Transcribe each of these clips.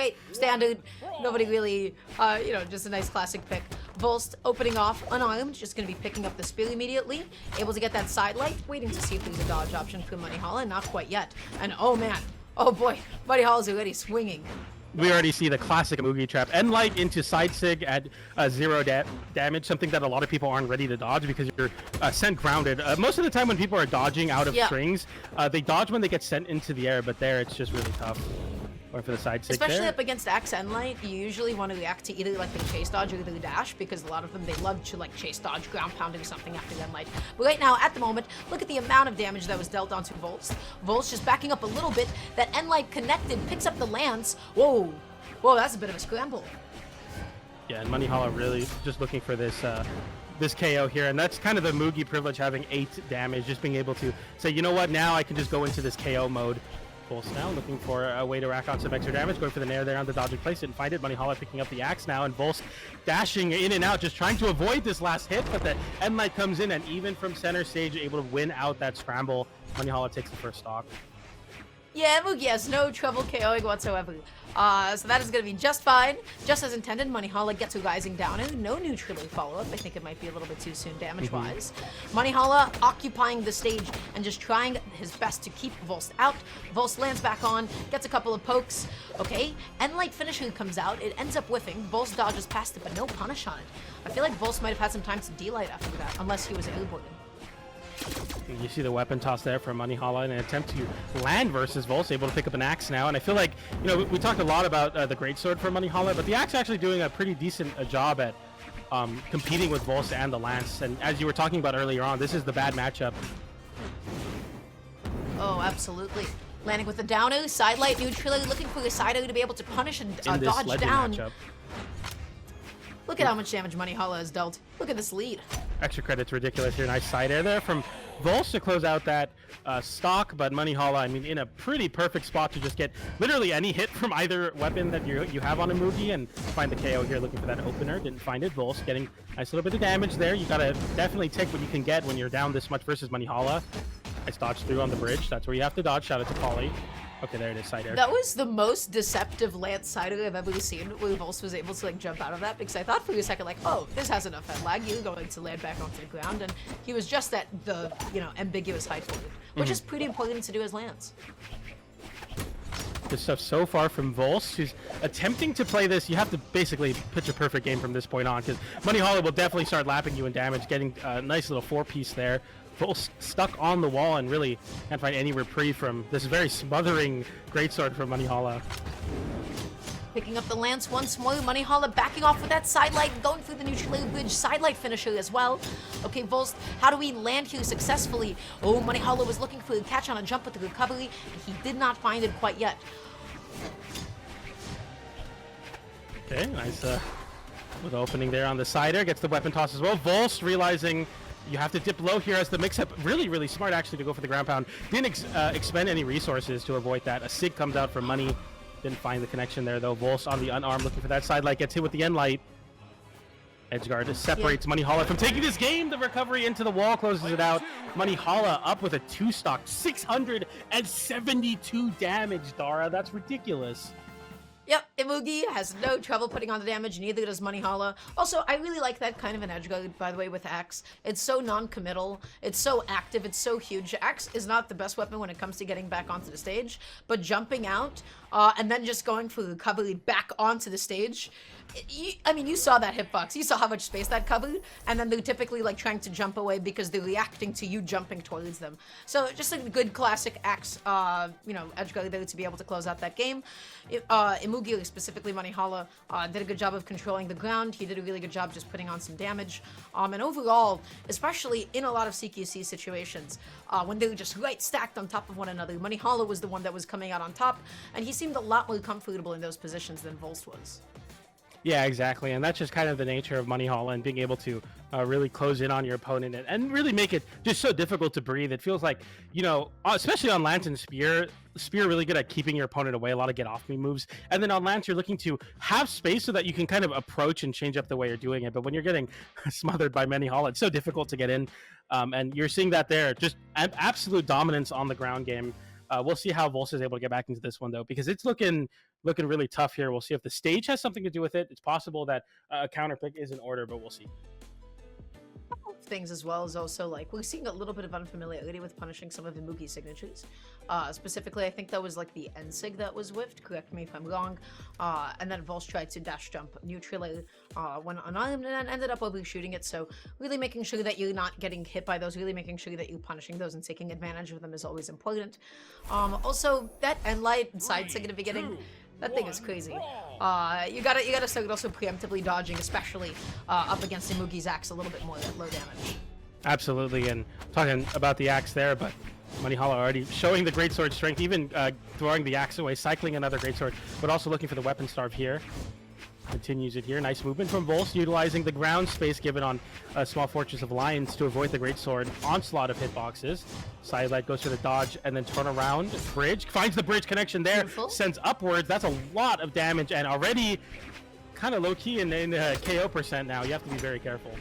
great, standard. Nobody really, you know, just a nice classic pick. Volst opening off unarmed, just going to be picking up the spear immediately. Able to get that side light, waiting to see if there's a dodge option for Monihalla. Not quite yet. And oh man, oh boy, Monihalla's already swinging. We already see the classic Mugi trap. End light into side sig at 0 damage, something that a lot of people aren't ready to dodge because you're sent grounded. Most of the time when people are dodging out of strings, they dodge when they get sent into the air, but there it's just really tough. Or for the side sig Especially there. up against Axe and Light, you usually want to react to either like the chase dodge or the dash, because a lot of them, they love to like chase dodge, ground pounding something after End Light. But right now, at the moment, look at the amount of damage that was dealt onto Volst. Volst just backing up a little bit. That End Light connected, picks up the lance. Whoa. Whoa, that's a bit of a scramble. Yeah, and Monihalla really just looking for this this KO here, and that's kind of the Mugi privilege, having 8 damage, just being able to say, you know what, now I can just go into this KO mode. Volst now looking for a way to rack on some extra damage, going for the nair there on the dodging place, didn't find it. Monihalla picking up the axe now, and Volst dashing in and out, just trying to avoid this last hit, but the end light comes in, and even from center stage, able to win out that scramble. Monihalla takes the first stock. Yeah, Mugi has no trouble KOing whatsoever. So that is going to be just fine. Just as intended, Monihalla gets a rising down and no neutral follow-up. I think it might be a little bit too soon damage-wise. Monihalla occupying the stage and just trying his best to keep Volst out. Volst lands back on, gets a couple of pokes. Okay, Endlight finisher comes out. It ends up whiffing. Volst dodges past it, but no punish on it. I feel like Volst might have had some time to D-light after that, unless he was airborne. You see the weapon toss there from Monihalla in an attempt to land versus Volst, able to pick up an axe now. And I feel like, you know, we talked a lot about the greatsword for Monihalla, but the axe actually doing a pretty decent job at competing with Volst and the lance. And as you were talking about earlier on, this is the bad matchup. Oh, absolutely. Landing with the downer, side light neutral, looking for the side to be able to punish and dodge down. Matchup. Look at how much damage Monihalla has dealt. Look at this lead. Extra credit's ridiculous here. Nice side air there from Volst to close out that stock, but Monihalla, I mean, in a pretty perfect spot to just get literally any hit from either weapon that you have on a Mugi and find the KO here, looking for that opener. Didn't find it. Volst getting a nice little bit of damage there. You gotta definitely take what you can get when you're down this much versus Monihalla. Nice dodge through on the bridge. That's where you have to dodge. Shout out to Polly. Okay, there it is, side air. That was the most deceptive lance sider I've ever seen, where Volst was able to like jump out of that, because I thought for a second like, oh, this has enough head lag, you're going to land back onto the ground, and he was just at the, you know, ambiguous height for it, which is pretty important to do as lance. Good stuff so far from Volst, who's attempting to play this. You have to basically pitch a perfect game from this point on, because Monihalla will definitely start lapping you in damage, getting a nice little 4-piece there. Volst stuck on the wall and really can't find any reprieve from this very smothering greatsword from Monihalla. Picking up the lance once more, Monihalla backing off with that side light, going through the neutral bridge, side light finisher as well. Okay, Volst, how do we land here successfully? Oh, Monihalla was looking for a catch on a jump with the recovery, and he did not find it quite yet. Okay, nice with the opening there on the side air, gets the weapon toss as well. Volst realizing you have to dip low here as the mix-up. Really, really smart actually to go for the ground pound. Didn't expend any resources to avoid that. A sig comes out for money. Didn't find the connection there though. Volst on the unarmed looking for that side light. Gets hit with the end light. Edgeguard separates Monihalla from taking this game. The recovery into the wall closes it out. Monihalla up with a 2-stock. 672 damage, Dara. That's ridiculous. Yep, Imugi has no trouble putting on the damage, neither does Monihalla. Also, I really like that kind of an edge guard, by the way, with Axe. It's so non-committal, it's so active, it's so huge. Axe is not the best weapon when it comes to getting back onto the stage, but jumping out, and then just going for recovery back onto the stage, I mean, you saw that hitbox. You saw how much space that covered, and then they're typically like trying to jump away because they're reacting to you jumping towards them. So just a good classic Axe, you know, edge guard there to be able to close out that game. Imugi, specifically Monihalla, did a good job of controlling the ground. He did a really good job just putting on some damage. And overall, especially in a lot of CQC situations, when they were just right stacked on top of one another, Monihalla was the one that was coming out on top, and he seemed a lot more comfortable in those positions than Volst was. Yeah, exactly, and that's just kind of the nature of Monihalla and being able to really close in on your opponent and really make it just so difficult to breathe. It feels like, you know, especially on Lance and Spear really good at keeping your opponent away, a lot of get off me moves. And then on Lance, you're looking to have space so that you can kind of approach and change up the way you're doing it. But when you're getting smothered by Monihalla, it's so difficult to get in. And you're seeing that there, just absolute dominance on the ground game. We'll see how Volst is able to get back into this one, though, because it's looking looking really tough here. We'll see if the stage has something to do with it. It's possible that a counter pick is in order, but we'll see. Things as well as also like we're seeing a little bit of unfamiliarity with punishing some of Imugi's signatures. Specifically, I think that was like the N-sig that was whiffed, correct me if I'm wrong, and then Volst tried to dash jump neutrally when unarmed and ended up overshooting it, so really making sure that you're not getting hit by those, really making sure that you're punishing those and taking advantage of them is always important. Also, that N-light and side sig in the beginning, that thing is crazy. You gotta start also preemptively dodging, especially up against Imugi's axe a little bit more at low damage. Absolutely, and talking about the axe there, but Monihalla already showing the greatsword strength, even throwing the axe away, cycling another greatsword, but also looking for the weapon starve here. Continues it here. Nice movement from Volst, utilizing the ground space given on a small Fortress of Lions to avoid the greatsword onslaught of hitboxes. Sidelight goes for the dodge and then turn around. Bridge finds the bridge connection there. Beautiful. Sends upwards. That's a lot of damage and already kind of low key in KO percent now. You have to be very careful.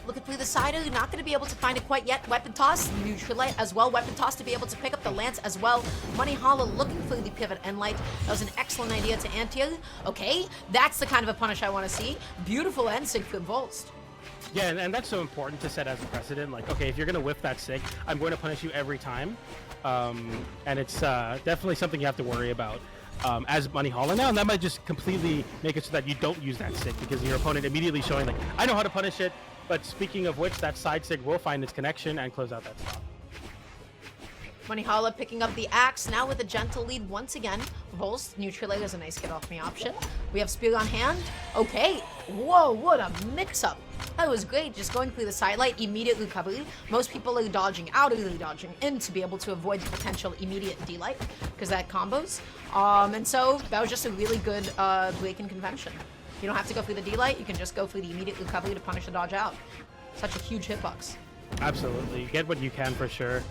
Looking through the side, you're not going to be able to find it quite yet. Weapon toss, neutralite as well. Weapon toss to be able to pick up the lance as well. Monihalla looking for the pivot end light. That was an excellent idea to anti. Okay, that's the kind of a punish I want to see. Beautiful end sig from Volst. Yeah, and that's so important to set as a precedent. Like, okay, if you're going to whiff that sig, I'm going to punish you every time. And it's definitely something you have to worry about. As Monihalla now, and that might just completely make it so that you don't use that sig because your opponent immediately showing like, I know how to punish it. But speaking of which, that side sig will find its connection and close out that stop. Monihalla picking up the axe, now with a gentle lead once again. Volst, neutralite is a nice get off me option. We have spear on hand. Okay, whoa, what a mix-up. That was great, just going through the sidelight, immediate recovery. Most people are dodging out, really dodging in to be able to avoid the potential immediate D-light, because that combos. And so that was just a really good break in convention. You don't have to go through the D-light, you can just go through the immediate recovery to punish the dodge out. Such a huge hitbox. Absolutely, get what you can for sure.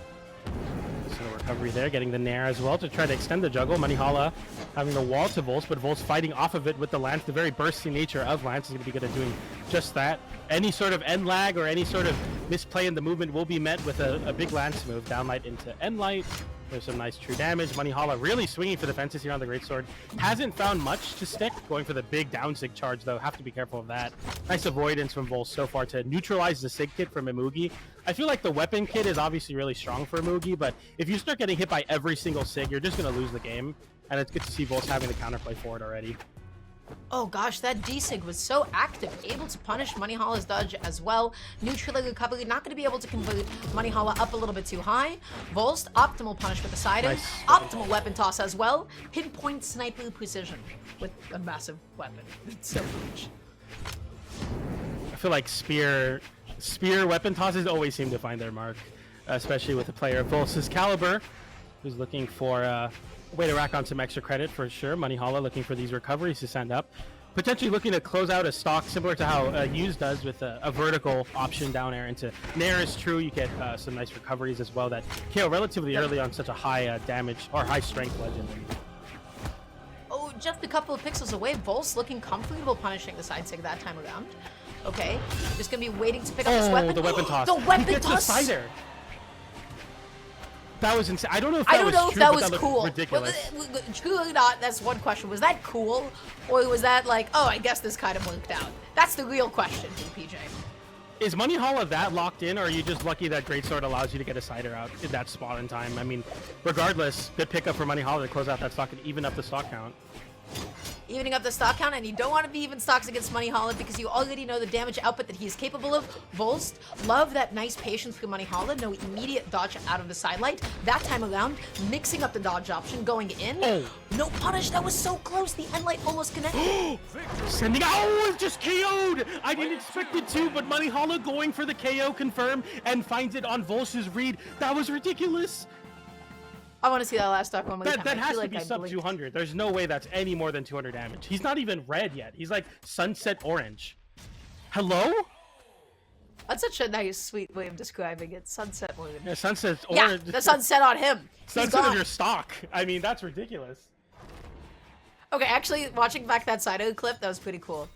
So recovery there, getting the nair as well to try to extend the juggle. Monihalla having the wall to Volst, but Volst fighting off of it with the lance. The very bursty nature of lance is going to be good at doing just that. Any sort of end lag or any sort of misplay in the movement will be met with a big lance move. Downlight into end light. There's some nice true damage. Monihalla really swinging for the fences here on the greatsword. Hasn't found much to stick. Going for the big down sig charge though. Have to be careful of that. Nice avoidance from Volst so far to neutralize the sig kit from Imugi. I feel like the weapon kit is obviously really strong for Imugi, but if you start getting hit by every single sig, you're just going to lose the game. And it's good to see Volst having the counterplay for it already. Oh gosh, that D-sig was so active, able to punish Monihalla's dodge as well. Neutrally recovery, not going to be able to convert Monihalla up a little bit too high. Volst, optimal punish with the side nice. Optimal weapon toss as well. Pinpoint sniper precision with a massive weapon. It's so huge. I feel like spear weapon tosses always seem to find their mark, especially with a player of Volst's caliber, who's looking for way to rack on some extra credit for sure. Monihalla looking for these recoveries to send up. Potentially looking to close out a stock similar to how Use does with a vertical option down air into Nair is true. You get some nice recoveries as well that KO relatively early on such a high damage or high strength legend. Oh, just a couple of pixels away. Volst looking comfortable punishing the side sig that time around. Okay, just gonna be waiting to pick up this weapon. The weapon toss. The weapon he gets toss. The cider. That was insane. I don't know if that was cool. Ridiculous. True or not, that's one question. Was that cool? Or was that like, oh, I guess this kind of worked out? That's the real question, PJ. Is Monihalla that locked in, or are you just lucky that Greatsword allows you to get a cider out in that spot in time? I mean, regardless, good pickup for Monihalla to close out that stock and even up the stock count. Evening up the stock count, and you don't want to be even stocks against Monihalla because you already know the damage output that he's capable of. Volst, love that nice patience for Monihalla. No immediate dodge out of the sidelight. That time around, mixing up the dodge option, going in. Oh. No punish, that was so close. The end light almost connected. Sending out, it just KO'd. I didn't expect it to, but Monihalla going for the KO confirm and finds it on Volst's read. That was ridiculous. I want to see that last stock one more time. That has to be sub 200. There's no way that's any more than 200 damage. He's not even red yet. He's like sunset orange. Hello? That's such a nice, sweet way of describing it. Sunset orange. Yeah, sunset's orange. Yeah, the sunset on him. Sunset on your stock. I mean, that's ridiculous. Okay, actually, watching back that side of the clip, that was pretty cool.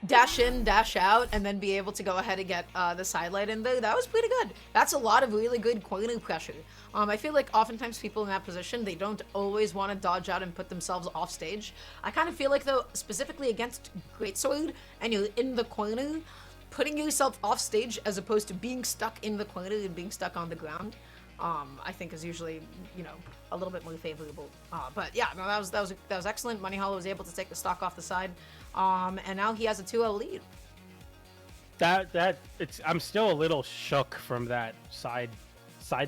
dash in, dash out, and then be able to go ahead and get the sidelight in there. That was pretty good. That's a lot of really good corner pressure. I feel like oftentimes people in that position, they don't always want to dodge out and put themselves off stage. I kind of feel like, though, specifically against Greatsword, and you're in the corner, putting yourself off stage as opposed to being stuck in the corner and being stuck on the ground, I think is usually, a little bit more favorable. But yeah, no, that was excellent. Monihalla was able to take the stock off the side, and now he has a 2-0 lead. I'm still a little shook from that side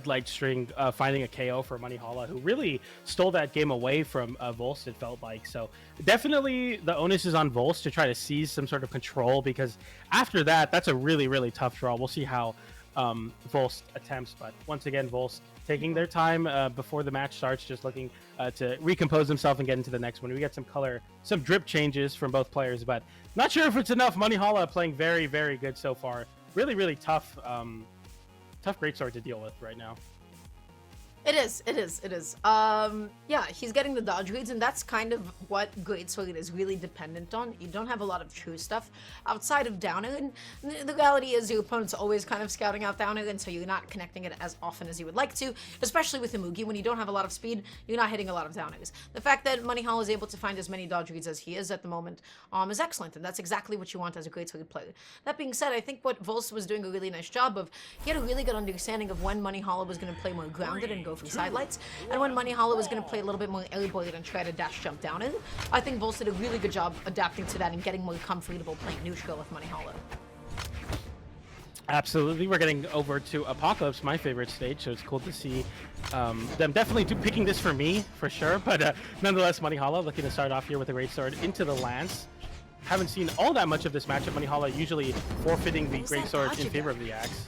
light string finding a KO for Monihalla, who really stole that game away from Volst, it felt like. So definitely the onus is on Volst to try to seize some sort of control, because after that, that's a really, really tough draw. We'll see how Volst attempts, but once again, Volst taking their time before the match starts, just looking to recompose themselves and get into the next one. We get some drip changes from both players, but not sure if it's enough. Monihalla playing very, very good so far. Really, really tough greatsword to deal with right now. It is. Yeah, he's getting the dodge reads, and that's kind of what Greatsword is really dependent on. You don't have a lot of true stuff outside of downer, and the reality is your opponent's always kind of scouting out downer, and so you're not connecting it as often as you would like to, especially with Imugi. When you don't have a lot of speed, you're not hitting a lot of downers. The fact that Monihalla is able to find as many dodge reads as he is at the moment is excellent, and that's exactly what you want as a Greatsword player. That being said, I think what Volst was doing a really nice job of, he had a really good understanding of when Monihalla was going to play more grounded and go for sidelights, and when Monihalla was going to play a little bit more airborne and try to dash jump down in. I think Volst did a really good job adapting to that and getting more comfortable playing neutral with Monihalla. Absolutely. We're getting over to Apocalypse, my favorite stage, so it's cool to see them definitely picking this for me, for sure, but nonetheless, Monihalla looking to start off here with a greatsword into the lance. Haven't seen all that much of this matchup. Monihalla usually forfeiting the greatsword in favor of the axe.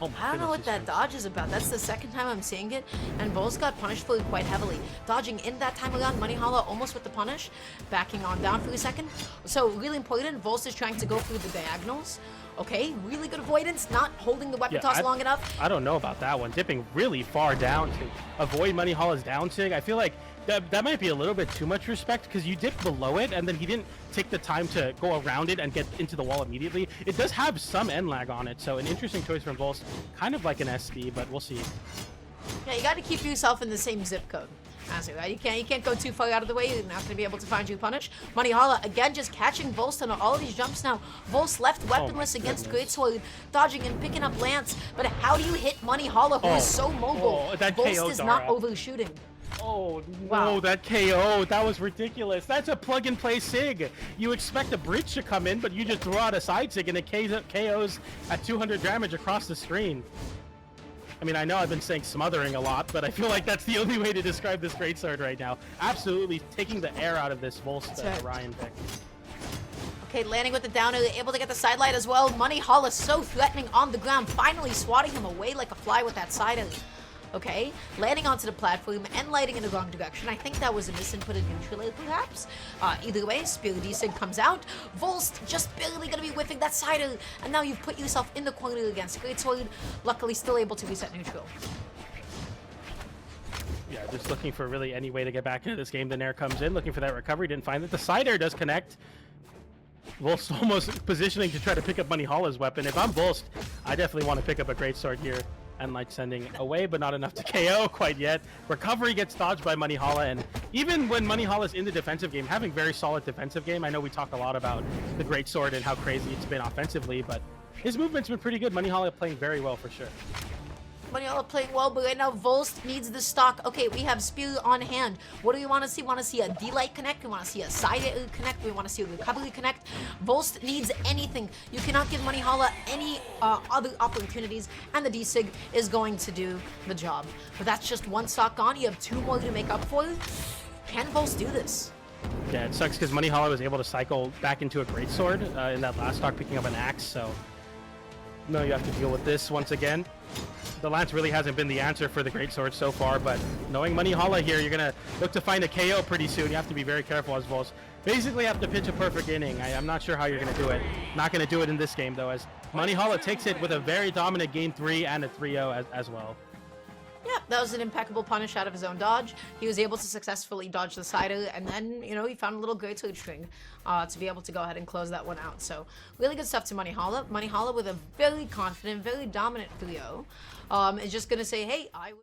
Oh, I don't know what that dodge is about. That's the second time I'm seeing it, and Volst got punished for it quite heavily. Dodging in that time around, Monihalla almost with the punish, backing on down for a second. So really important, Volst is trying to go through the diagonals. Okay, really good avoidance, not holding the weapon toss long enough. I don't know about that one. Dipping really far down to avoid Monihalla's down sig. I feel like that might be a little bit too much respect, because you dipped below it and then he didn't take the time to go around it and get into the wall immediately. It does have some end lag on it, so an interesting choice from Volst, kind of like an SB, but we'll see. Yeah, you got to keep yourself in the same zip code. Honestly, right? You can't go too far out of the way. You're not going to be able to find you punish. Monihalla again just catching Volst on all of these jumps now. Volst left weaponless against Greatsword, dodging and picking up lance. But how do you hit Monihalla, who is so mobile? Volst is not overshooting. Oh no, that KO, that was ridiculous. That's a plug and play SIG. You expect a bridge to come in, but you just throw out a side SIG and it KOs at 200 damage across the screen. I mean, I know I've been saying smothering a lot, but I feel like that's the only way to describe this greatsword right now. Absolutely taking the air out of this Volst Ryan pick. Okay, landing with the downer, able to get the sidelight as well. Monihalla so threatening on the ground, finally swatting him away like a fly with that side alley. Okay, landing onto the platform and lighting in the wrong direction. I think that was a misinput in neutral, perhaps. Either way, Spear D-Sig comes out. Volst just barely gonna be whiffing that side, and now you've put yourself in the corner against Greatsword. Luckily, still able to reset neutral. Yeah, just looking for really any way to get back into this game. The Nair comes in, looking for that recovery. Didn't find it. The side air does connect. Volst almost positioning to try to pick up Monihalla's weapon. If I'm Volst, I definitely want to pick up a greatsword here. And like sending away, but not enough to KO quite yet. Recovery gets dodged by Monihalla, and even when Monihalla's in the defensive game, having very solid defensive game. I know we talk a lot about the greatsword and how crazy it's been offensively, but his movement's been pretty good. Monihalla playing very well for sure. Monihalla playing well, but right now Volst needs the stock. Okay, we have Spear on hand. What do we want to see? We want to see a D-Light connect. We want to see a side connect. We want to see a recovery connect. Volst needs anything. You cannot give Monihalla any other opportunities, and the D-Sig is going to do the job. But that's just one stock gone. You have two more to make up for. Can Volst do this? Yeah, it sucks because Monihalla was able to cycle back into a greatsword in that last stock, picking up an axe, so no, you have to deal with this once again. The lance really hasn't been the answer for the greatsword so far, but knowing Monihalla here, you're gonna look to find a KO pretty soon. You have to be very careful as Volst. Basically have to pitch a perfect inning. I'm not sure how you're gonna do it. Not gonna do it in this game though, as Monihalla takes it with a very dominant game 3 and a 3-0 as well. Yeah, that was an impeccable punish out of his own dodge. He was able to successfully dodge the sider, and then, you know, he found a little great switch string to be able to go ahead and close that one out. So really good stuff to Monihalla. Monihalla with a very confident, very dominant 3-0 is just going to say, hey,